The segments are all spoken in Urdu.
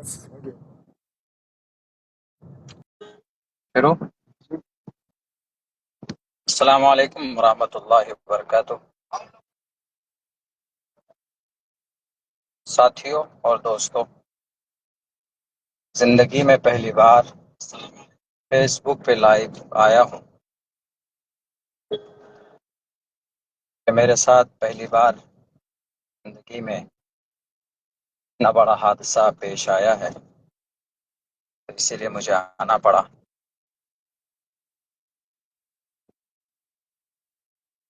شروع۔ السلام علیکم ورحمۃ اللہ وبرکاتہ۔ ساتھیوں اور دوستوں، زندگی میں پہلی بار فیس بک پہ لائیو آیا ہوں کہ میرے ساتھ پہلی بار زندگی میں اتنا بڑا حادثہ پیش آیا ہے، اسی لیے مجھے آنا پڑا۔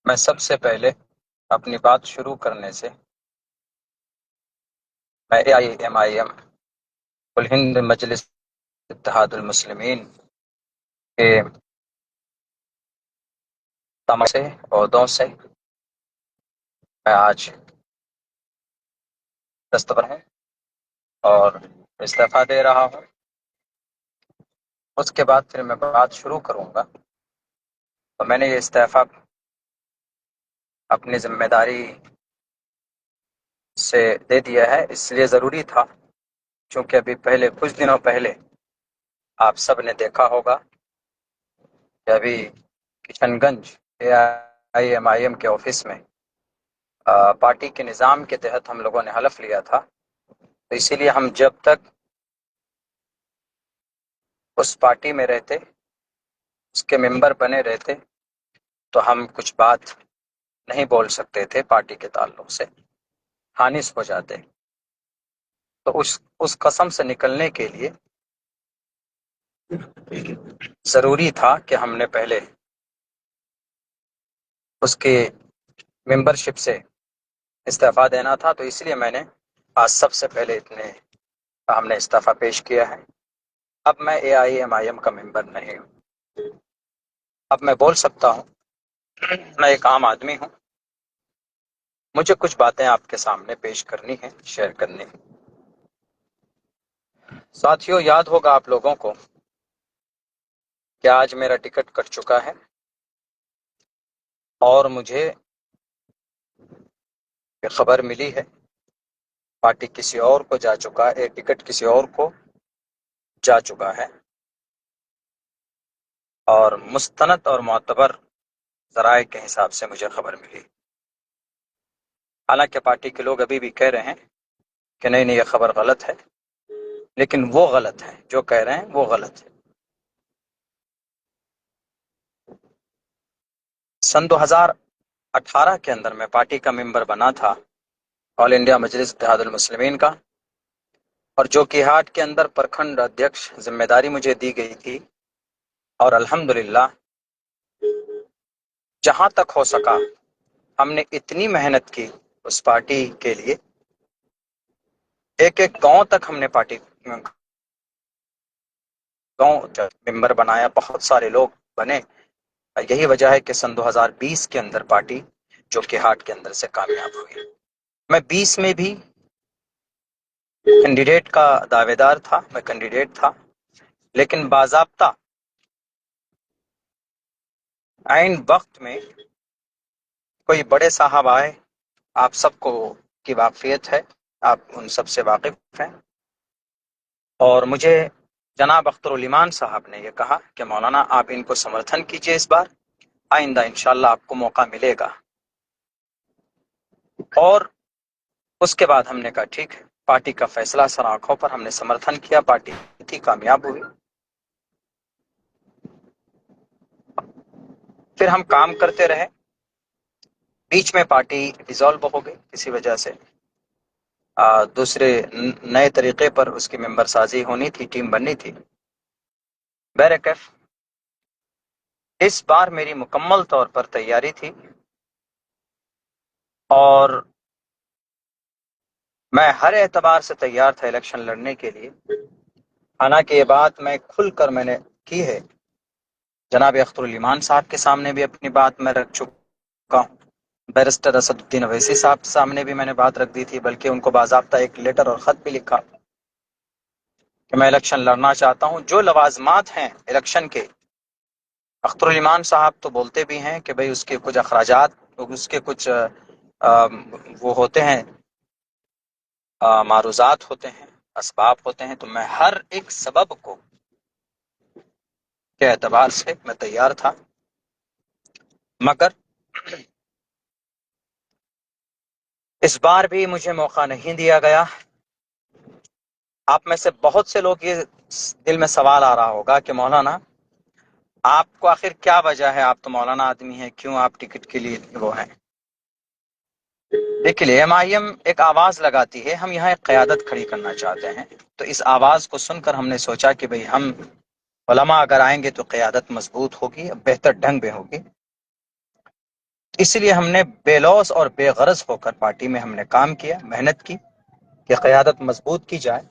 میں سب سے پہلے اپنی بات شروع کرنے سے میں AIMIM کل ہند مجلس اتحاد المسلمین کے تمام سے عہدوں سے میں آج دستبر ہوں اور استعفیٰ دے رہا ہوں۔ اس کے بعد پھر میں بات شروع کروں گا۔ تو میں نے یہ استعفیٰ اپنی ذمہ داری سے دے دیا ہے، اس لیے ضروری تھا چونکہ ابھی پہلے کچھ دنوں پہلے آپ سب نے دیکھا ہوگا کہ ابھی کشن گنج AIMIM کے آفس میں پارٹی کے نظام کے تحت ہم لوگوں نے حلف لیا تھا، تو اسی لیے ہم جب تک اس پارٹی میں رہتے، اس کے ممبر بنے رہتے، تو ہم کچھ بات نہیں بول سکتے تھے پارٹی کے تعلق سے، خانص ہو جاتے۔ تو اس قسم سے نکلنے کے لیے ضروری تھا کہ ہم نے پہلے اس کی ممبرشپ سے استعفیٰ دینا تھا، تو اس لیے میں نے آج سب سے پہلے ہم نے استعفیٰ پیش کیا ہے۔ اب میں AIMIM کا ممبر نہیں ہوں، اب میں بول سکتا ہوں، میں ایک عام آدمی ہوں، مجھے کچھ باتیں آپ کے سامنے پیش کرنی ہیں، شیئر کرنی ہیں۔ ساتھیوں، یاد ہوگا آپ لوگوں کو کہ آج میرا ٹکٹ کٹ چکا ہے اور مجھے یہ خبر ملی ہے پارٹی کسی اور کو جا چکا ہے، ٹکٹ کسی اور کو جا چکا ہے، اور مستند اور معتبر ذرائع کے حساب سے مجھے خبر ملی۔ حالانکہ پارٹی کے لوگ ابھی بھی کہہ رہے ہیں کہ نہیں یہ خبر غلط ہے، لیکن وہ غلط ہے، جو کہہ رہے ہیں وہ غلط ہے۔ سن 2018 کے اندر میں پارٹی کا ممبر بنا تھا، آل انڈیا مجلس اتحاد المسلمین کا، اور جو کہ ہاٹ کے اندر پرکھنڈ ادھیکش ذمہ داری مجھے دی گئی تھی، اور الحمدللہ جہاں تک ہو سکا ہم نے اتنی محنت کی اس پارٹی کے لیے، ایک ایک گاؤں تک ہم نے پارٹی گاؤں ممبر بنایا، بہت سارے لوگ بنے۔ یہی وجہ ہے کہ سن 2020 کے اندر پارٹی جو کہ ہاٹ کے اندر سے کامیاب ہوئی۔ میں 20 میں بھی کینڈیڈیٹ کا دعوے دار تھا، میں کینڈیڈیٹ تھا، لیکن باضابطہ عین وقت میں کوئی بڑے صاحب آئے، آپ سب کو کی واقفیت ہے، آپ ان سب سے واقف ہیں، اور مجھے جناب اختر الایمان صاحب نے یہ کہا کہ مولانا آپ ان کو سمرتھن کیجئے، اس بار آئندہ انشاءاللہ آپ کو موقع ملے گا۔ اور اس کے بعد ہم نے کہا ٹھیک ہے، پارٹی کا فیصلہ سر آنکھوں پر، ہم نے سمرتھن کیا، پارٹی تھی کامیاب ہوئی۔ پھر ہم کام کرتے رہے، بیچ میں پارٹی ڈیزالو ہو گئی کسی وجہ سے، دوسرے نئے طریقے پر اس کی ممبر سازی ہونی تھی، ٹیم بننی تھی۔ بہرکیف اس بار میری مکمل طور پر تیاری تھی، اور میں ہر اعتبار سے تیار تھا الیکشن لڑنے کے لیے۔ حالانکہ یہ بات میں کھل کر میں نے کی ہے، جناب اختر الایمان صاحب کے سامنے بھی اپنی بات میں رکھ چکا ہوں، بیرسٹر اسد الدین اویسی صاحب کے سامنے بھی میں نے بات رکھ دی تھی، بلکہ ان کو باضابطہ ایک لیٹر اور خط بھی لکھا کہ میں الیکشن لڑنا چاہتا ہوں۔ جو لوازمات ہیں الیکشن کے، اختر الایمان صاحب تو بولتے بھی ہیں کہ بھئی اس کے کچھ اخراجات، اس کے کچھ وہ ہوتے ہیں، معروضات ہوتے ہیں، اسباب ہوتے ہیں، تو میں ہر ایک سبب کو کے اعتبار سے میں تیار تھا، مگر اس بار بھی مجھے موقع نہیں دیا گیا۔ آپ میں سے بہت سے لوگ یہ دل میں سوال آ رہا ہوگا کہ مولانا آپ کو آخر کیا وجہ ہے، آپ تو مولانا آدمی ہیں، کیوں آپ ٹکٹ کے لیے وہ ہیں؟ دیکھیے ایم آئی ایم ایک آواز لگاتی ہے، ہم یہاں ایک قیادت کھڑی کرنا چاہتے ہیں، تو اس آواز کو سن کر ہم نے سوچا کہ بھئی ہم علماء اگر آئیں گے تو قیادت مضبوط ہوگی، بہتر ڈھنگ میں ہوگی۔ اس لیے ہم نے بے لوث اور بے غرض ہو کر پارٹی میں ہم نے کام کیا، محنت کی کہ قیادت مضبوط کی جائے،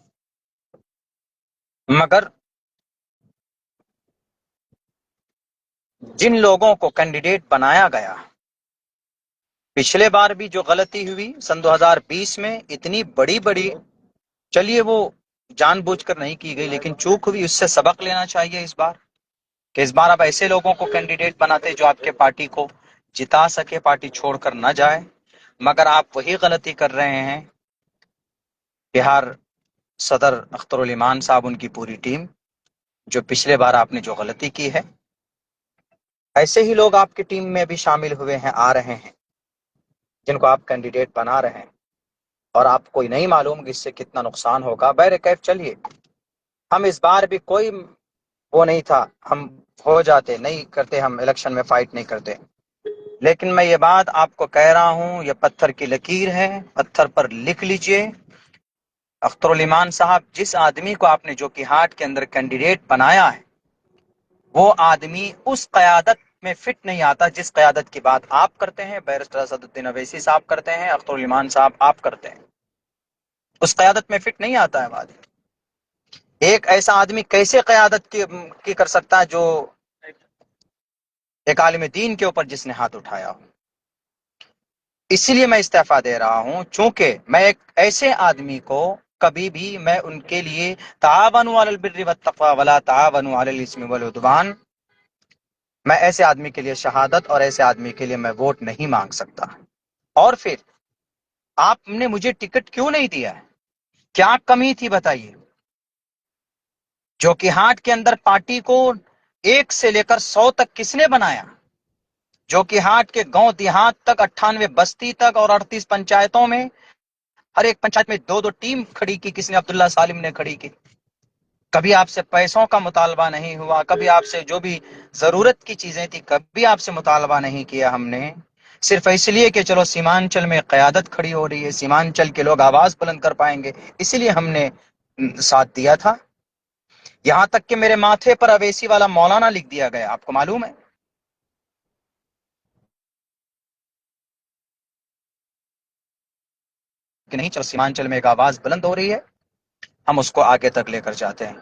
مگر جن لوگوں کو کینڈیڈیٹ بنایا گیا، پچھلے بار بھی جو غلطی ہوئی سن 2020 میں اتنی بڑی بڑی، چلیے وہ جان بوجھ کر نہیں کی گئی لیکن چوک ہوئی، اس سے سبق لینا چاہیے اس بار، کہ اس بار آپ ایسے لوگوں کو کینڈیڈیٹ بناتے جو آپ کے پارٹی کو جتا سکے، پارٹی چھوڑ کر نہ جائے، مگر آپ وہی غلطی کر رہے ہیں۔ بہار صدر اختر الایمان صاحب، ان کی پوری ٹیم، جو پچھلے بار آپ نے جو غلطی کی ہے، ایسے ہی لوگ آپ کی ٹیم میں بھی شامل ہوئے ہیں، آ رہے ہیں، جن کو آپ کینڈیڈیٹ بنا رہے ہیں، اور آپ کو نہیں معلوم کہ اس سے کتنا نقصان ہوگا۔ بہرکیف چلیے، ہم اس بار بھی کوئی وہ نہیں تھا، ہم ہو جاتے، نہیں کرتے، ہم الیکشن میں فائٹ نہیں کرتے، لیکن میں یہ بات آپ کو کہہ رہا ہوں، یہ پتھر کی لکیر ہے، پتھر پر لکھ لیجئے۔ اختر الایمان صاحب، جس آدمی کو آپ نے جو کہ ہاٹ کے اندر کینڈیڈیٹ بنایا ہے، وہ آدمی اس قیادت میں فٹ نہیں آتا جس قیادت کی بات آپ کرتے ہیں، بیرسٹر اسد الدین اویسی صاحب کرتے ہیں، اختر الایمان صاحب آپ کرتے ہیں، اس قیادت میں فٹ نہیں آتا ہے آدمی۔ ایک ایسا آدمی کیسے قیادت کی کر سکتا ہے جو ایک عالم دین کے اوپر جس نے ہاتھ اٹھایا ہو؟ اسی لیے میں استعفیٰ دے رہا ہوں، چونکہ میں ایک ایسے آدمی کو کبھی بھی میں ان کے لیے تعاونوا علی البر والتقوی ولا تعاونوا علی الاثم والعدوان، میں ایسے آدمی کے لیے شہادت اور ایسے آدمی کے لیے میں ووٹ نہیں مانگ سکتا۔ اور پھر آپ نے مجھے ٹکٹ کیوں نہیں دیا ہے؟ کیا کمی تھی بتائیے؟ جو کہ ہاٹ کے اندر پارٹی کو 1 سے لے کر 100 تک کس نے بنایا؟ جو کہ ہاٹ کے گاؤں دیہات تک، 98 بستی تک اور 38 پنچایتوں میں، ہر ایک پنچایت میں 2 ٹیم کھڑی کی کس نے؟ عبداللہ سالم نے کھڑی کی۔ کبھی آپ سے پیسوں کا مطالبہ نہیں ہوا، کبھی آپ سے جو بھی ضرورت کی چیزیں تھی کبھی آپ سے مطالبہ نہیں کیا ہم نے، صرف اس لیے کہ چلو سیمانچل میں قیادت کھڑی ہو رہی ہے، سیمانچل کے لوگ آواز بلند کر پائیں گے، اسی لیے ہم نے ساتھ دیا تھا۔ یہاں تک کہ میرے ماتھے پر اویسی والا مولانا لکھ دیا گیا، آپ کو معلوم ہے؟ کہ نہیں، چلو سیمانچل میں ایک آواز بلند ہو رہی ہے، ہم اس کو آگے تک لے کر جاتے ہیں۔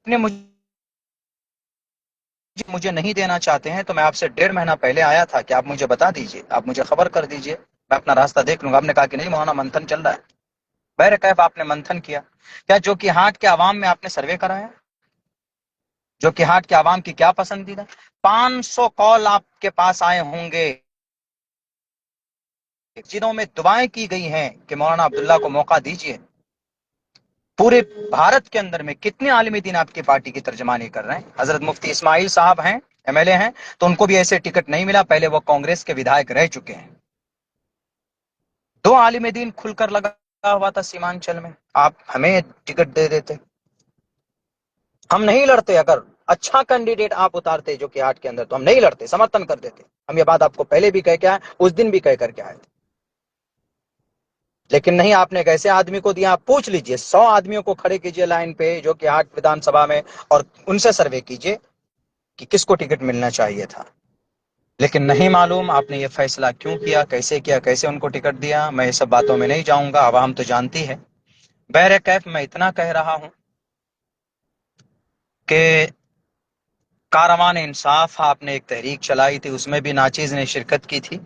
نے مجھے نہیں دینا چاہتے ہیں تو میں آپ سے 1.5 مہینہ پہلے آیا تھا کہ آپ مجھے بتا دیجئے، آپ مجھے خبر کر دیجئے، میں اپنا راستہ دیکھ لوں گا۔ آپ نے کہا کہ نہیں مولانا، منتھن چل رہا ہے۔ بہرکیف آپ نے منتھن کیا، کیا جو کہ ہاٹ کے عوام میں آپ نے سروے کرایا؟ جو کہ ہاٹ کے عوام کی کیا پسندیدہ؟ 500 کال آپ کے پاس آئے ہوں گے جنہوں میں دعائیں کی گئی ہیں کہ مولانا عبداللہ کو موقع دیجئے۔ پورے بھارت کے اندر میں کتنے عالم دین آپ کی پارٹی کی ترجمانی کر رہے ہیں؟ حضرت مفتی اسماعیل صاحب ہیں، ایم ایل اے ہیں، تو ان کو بھی ایسے ٹکٹ نہیں ملا، پہلے وہ کانگریس کے ودھائک رہ چکے ہیں۔ 2 عالم دین کھل کر لگا ہوا تھا سیمانچل میں، آپ ہمیں ٹکٹ دے دیتے، ہم نہیں لڑتے۔ اگر اچھا کینڈیڈیٹ آپ اتارتے جو کہ ہاٹ کے اندر تو ہم نہیں لڑتے، سمرتھن کر دیتے۔ ہم یہ بات آپ کو پہلے بھی کہہ کے آئے، اس دن بھی کہہ کر کے آئے تھے، لیکن نہیں، آپ نے ایک ایسے آدمی کو دیا۔ آپ پوچھ لیجئے، 100 آدمیوں کو کھڑے کیجئے لائن پہ جو کہ ہاٹ ودھان سبھا میں، اور ان سے سروے کیجئے کہ کس کو ٹکٹ ملنا چاہیے تھا، لیکن نہیں معلوم آپ نے یہ فیصلہ کیوں کیا، کیسے ان کو ٹکٹ دیا۔ میں یہ سب باتوں میں نہیں جاؤں گا، عوام تو جانتی ہے۔ بہرکیف میں اتنا کہہ رہا ہوں کہ کاروان انصاف آپ نے ایک تحریک چلائی تھی، اس میں بھی ناچیز نے شرکت کی تھی،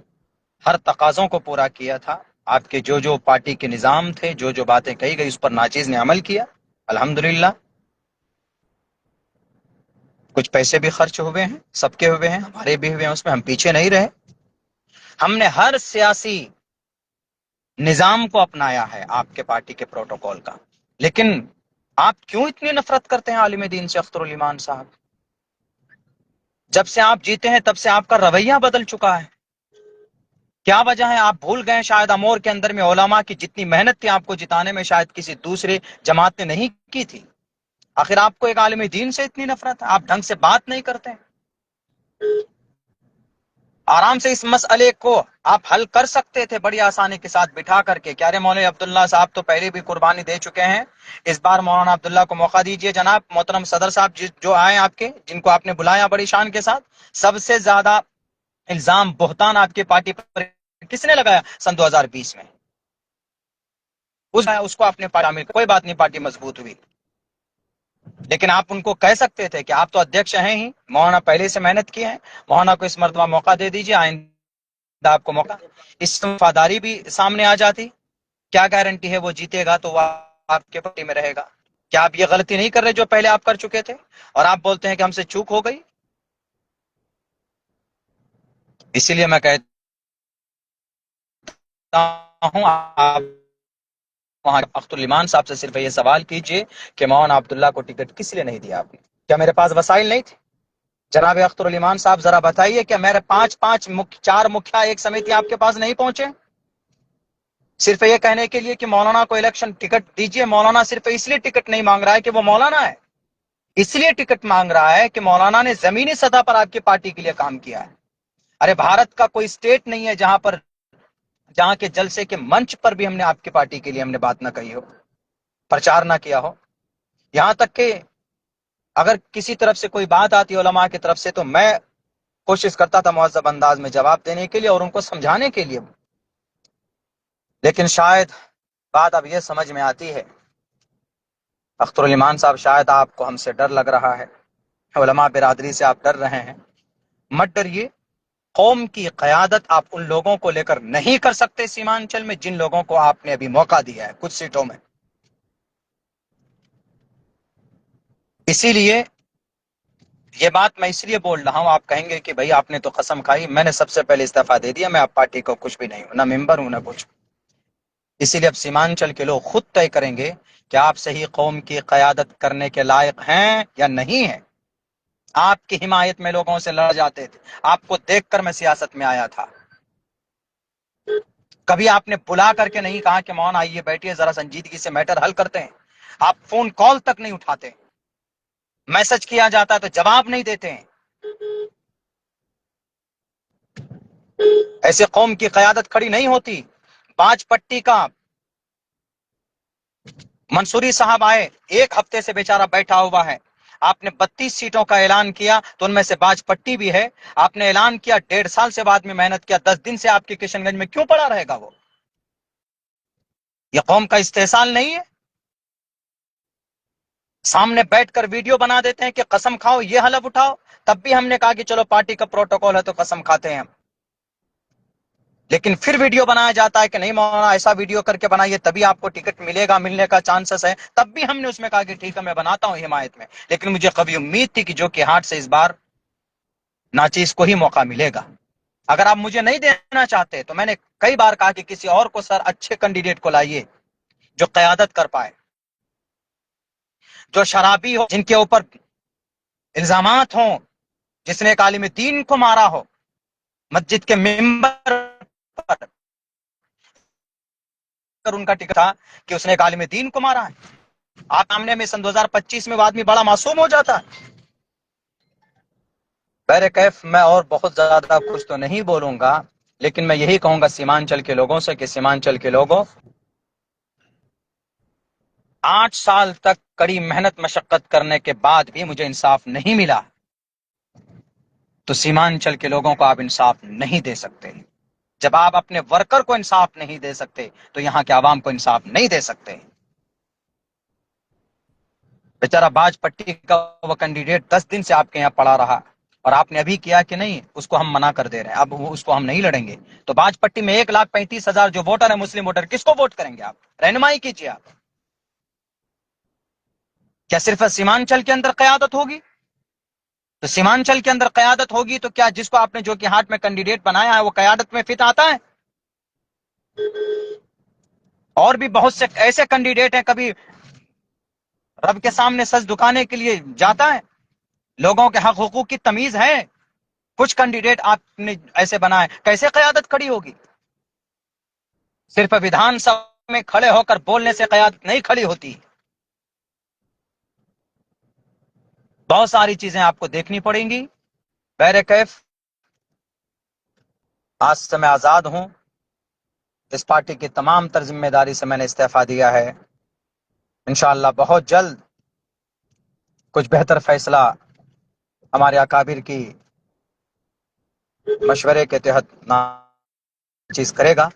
ہر تقاضوں کو پورا کیا تھا۔ آپ کے جو پارٹی کے نظام تھے، جو باتیں کہی گئی، اس پر ناچیز نے عمل کیا، الحمدللہ۔ کچھ پیسے بھی خرچ ہوئے ہیں، سب کے ہوئے ہیں، ہمارے بھی ہوئے ہیں، اس میں ہم پیچھے نہیں رہے۔ ہم نے ہر سیاسی نظام کو اپنایا ہے آپ کے پارٹی کے پروٹوکول کا، لیکن آپ کیوں اتنی نفرت کرتے ہیں عالم دین سے اختر الایمان صاحب؟ جب سے آپ جیتے ہیں تب سے آپ کا رویہ بدل چکا ہے. کیا وجہ ہے؟ آپ بھول گئے شاید امور کے اندر میں علماء کی جتنی محنت تھی آپ کو جتانے میں شاید کسی دوسرے جماعت نے نہیں کی تھی. آخر آپ کو ایک عالم دین سے اتنی نفرت ہے؟ آپ ڈھنگ سے بات نہیں کرتے. آرام سے اس مسئلے کو آپ حل کر سکتے تھے بڑی آسانی کے ساتھ بٹھا کر کے. کیا رے مولوی عبداللہ صاحب تو پہلے بھی قربانی دے چکے ہیں، اس بار مولانا عبداللہ کو موقع دیجئے. جناب محترم صدر صاحب جو آئے آپ کے، جن کو آپ نے بلایا بڑی شان کے ساتھ، سب سے زیادہ الزام بہتان آپ کی پارٹی پر کس نے لگایا سن 2020 میں؟ اس کو آپ نے پارٹی، کوئی بات نہیں، پارٹی مضبوط ہوئی. لیکن آپ ان کو کہہ سکتے تھے کہ آپ تو ادھیکش ہیں ہی، مولانا پہلے سے محنت کی ہے، مولانا کو اس مرتبہ موقع دے دیجیے، آئندہ آپ کو موقع. اس سے وفاداری بھی سامنے آ جاتی. کیا گارنٹی ہے وہ جیتے گا تو وہ آپ کے پارٹی میں رہے گا؟ کیا آپ یہ غلطی نہیں کر رہے جو پہلے آپ کر چکے تھے اور آپ بولتے ہیں کہ ہم سے چوک ہو گئی؟ اسی لیے میں کہتا ہوں آپ وہاں اختر الایمان صاحب سے صرف یہ سوال کیجئے کہ مولانا عبداللہ کو ٹکٹ کس لیے نہیں دیا آپ نے؟ کیا میرے پاس وسائل نہیں تھے؟ جناب اختر الایمان صاحب ذرا بتائیے کہ میرے چار مکھیا ایک سمیتی آپ کے پاس نہیں پہنچے صرف یہ کہنے کے لیے کہ مولانا کو الیکشن ٹکٹ دیجئے؟ مولانا صرف اس لیے ٹکٹ نہیں مانگ رہا ہے کہ وہ مولانا ہے، اس لیے ٹکٹ مانگ رہا ہے کہ مولانا نے زمینی سطح پر آپ کی پارٹی کے لیے کام کیا ہے. ارے بھارت کا کوئی اسٹیٹ نہیں ہے جہاں کے جلسے کے منچ پر بھی ہم نے آپ کی پارٹی کے لیے ہم نے بات نہ کہی ہو، پرچار نہ کیا ہو. یہاں تک کہ اگر کسی طرف سے کوئی بات آتی علماء کی طرف سے تو میں کوشش کرتا تھا مہذب انداز میں جواب دینے کے لیے اور ان کو سمجھانے کے لیے. لیکن شاید بات اب یہ سمجھ میں آتی ہے، اختر الایمان صاحب، شاید آپ کو ہم سے ڈر لگ رہا ہے، علماء برادری سے آپ ڈر رہے ہیں. مت ڈریے. قوم کی قیادت آپ ان لوگوں کو لے کر نہیں کر سکتے سیمانچل میں جن لوگوں کو آپ نے ابھی موقع دیا ہے کچھ سیٹوں میں. اسی لیے یہ بات میں اس لیے بول رہا ہوں، آپ کہیں گے کہ بھئی آپ نے تو قسم کھائی. میں نے سب سے پہلے استعفیٰ دے دیا، میں اب پارٹی کو کچھ بھی نہیں ہوں، نہ ممبر ہوں نہ کچھ. اسی لیے اب سیمانچل کے لوگ خود طے کریں گے کہ آپ صحیح قوم کی قیادت کرنے کے لائق ہیں یا نہیں ہیں. آپ کی حمایت میں لوگوں سے لڑ جاتے تھے، آپ کو دیکھ کر میں سیاست میں آیا تھا. کبھی آپ نے بلا کر کے نہیں کہا کہ مولانا آئیے بیٹھیے ذرا سنجیدگی سے میٹر حل کرتے ہیں. آپ فون کال تک نہیں اٹھاتے، میسج کیا جاتا ہے تو جواب نہیں دیتے ہیں. ایسے قوم کی قیادت کھڑی نہیں ہوتی. باج پٹی کا منصوری صاحب آئے، ایک ہفتے سے بیچارہ بیٹھا ہوا ہے. آپ نے 32 سیٹوں کا اعلان کیا تو ان میں سے باج پٹی بھی ہے. آپ نے اعلان کیا، 1.5 سال سے بعد میں محنت کیا، 10 دن سے آپ کے کشن گنج میں کیوں پڑا رہے گا وہ؟ یہ قوم کا استحصال نہیں ہے؟ سامنے بیٹھ کر ویڈیو بنا دیتے ہیں کہ قسم کھاؤ، یہ حلف اٹھاؤ. تب بھی ہم نے کہا کہ چلو پارٹی کا پروٹوکول ہے تو قسم کھاتے ہیں ہم. لیکن پھر ویڈیو بنایا جاتا ہے کہ نہیں مولانا ایسا ویڈیو کر کے بنائیے تبھی آپ کو ٹکٹ ملے گا، ملنے کا چانسز ہے. تب بھی ہم نے اس میں کہا کہ ٹھیک ہے میں بناتا ہوں حمایت میں. لیکن مجھے کبھی امید تھی کہ جو کہ ہاتھ سے اس بار ناچیز کو ہی موقع ملے گا. اگر آپ مجھے نہیں دینا چاہتے تو میں نے کئی بار کہا کہ کسی اور کو، سر اچھے کینڈیڈیٹ کو لائیے جو قیادت کر پائے، جو شرابی ہو، جن کے اوپر الزامات ہوں، جس نے ایک عالم دین کو مارا ہو مسجد کے ممبر پر. ان کا ٹکٹ تھا کہ اس نے ایک عالم دین کو مارا ہے. آپ سامنے میں سن 2025 میں وہ آدمی بڑا معصوم ہو جاتا ہے. بہر کیف میں اور بہت زیادہ کچھ تو نہیں بولوں گا، لیکن میں یہی کہوں گا سیمانچل کے لوگوں سے کہ سیمانچل کے لوگوں، 8 سال تک کڑی محنت مشقت کرنے کے بعد بھی مجھے انصاف نہیں ملا تو سیمانچل کے لوگوں کو آپ انصاف نہیں دے سکتے. جب آپ اپنے ورکر کو انصاف نہیں دے سکتے تو یہاں کے عوام کو انصاف نہیں دے سکتے. بیچارہ باج پٹی کا وہ کینڈیڈیٹ 10 دن سے آپ کے یہاں پڑا رہا اور آپ نے ابھی کیا کہ نہیں اس کو ہم منع کر دے رہے ہیں، اب اس کو ہم نہیں لڑیں گے. تو باج پٹی میں 1,35,000 جو ووٹر ہے مسلم ووٹر، کس کو ووٹ کریں گے آپ؟ رہنمائی کیجیے. آپ کیا صرف سیمانچل کے اندر قیادت ہوگی؟ تو سیمانچل کے اندر قیادت ہوگی تو کیا جس کو آپ نے جو کہ ہاتھ میں کینڈیڈیٹ بنایا ہے وہ قیادت میں فٹ آتا ہے؟ اور بھی بہت سے ایسے کینڈیڈیٹ ہیں، کبھی رب کے سامنے سچ دکانے کے لیے جاتا ہے، لوگوں کے حق حقوق کی تمیز ہے. کچھ کینڈیڈیٹ آپ نے ایسے بنائے، کیسے قیادت کھڑی ہوگی؟ صرف ویدھان سبھا میں کھڑے ہو کر بولنے سے قیادت نہیں کھڑی ہوتی. بہت ساری چیزیں آپ کو دیکھنی پڑیں گی. بہرکیف آج سے میں آزاد ہوں. اس پارٹی کی تمام تر ذمہ داری سے میں نے استعفیٰ دیا ہے. انشاءاللہ بہت جلد کچھ بہتر فیصلہ ہمارے اکابر کی مشورے کے تحت چیز کرے گا.